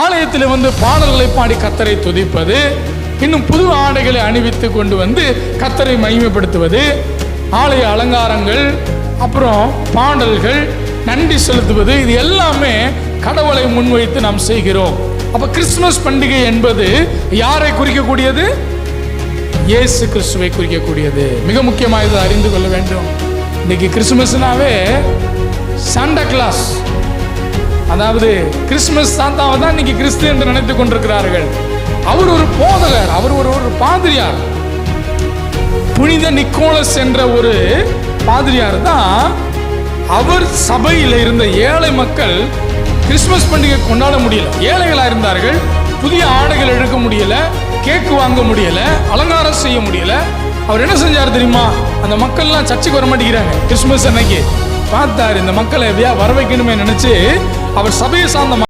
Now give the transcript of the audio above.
ஆலயத்தில் வந்து பாடல்களை பாடி கர்த்தரை துதிப்பது, இன்னும் புது ஆடைகளை அணிவித்து கொண்டு வந்து கர்த்தரை மகிமைப்படுத்துவது, ஆலய அலங்காரங்கள், அப்புறம் பாடல்கள், நன்றி செலுத்துவது, இது எல்லாமே கடவுளை முன்வைத்து நாம் செய்கிறோம். அப்ப கிறிஸ்துமஸ் பண்டிகை என்பது யாரை குறிக்கக்கூடியது? இயேசு கிறிஸ்துவை குறிக்கக்கூடியது. மிக முக்கியமாக இதை அறிந்து கொள்ள வேண்டும். இன்னைக்கு கிறிஸ்துமஸ்னாவே சாண்டா கிளாஸ், அதாவது கிறிஸ்துமஸ் சாந்தாவை தான் இன்னைக்கு கிறிஸ்து என்று நினைத்துக் கொண்டிருக்கிறார்கள். அவர் ஒரு போதகர், அவர் ஒரு பாதிரியார். புனித நிக்கோலஸ் என்ற ஒரு பாதிரியார் தான், அவர் சபையில் இருந்த ஏழை மக்கள் கிறிஸ்துமஸ் பண்டிகை கொண்டாட முடியல, ஏழைகளா இருந்தார்கள், புதிய ஆடைகள் எடுக்க முடியல, கேக்கு வாங்க முடியல, அலங்காரம் செய்ய முடியல. அவர் என்ன செஞ்சார் தெரியுமா? அந்த மக்கள்லாம் சர்ச்சுக்கு வர மாட்டேங்கிறாங்க கிறிஸ்துமஸ் அன்னைக்கு. பார்த்தார், இந்த மக்களை எப்படியா வர வைக்கணுமே நினைச்சு அவர் சபையை சார்ந்த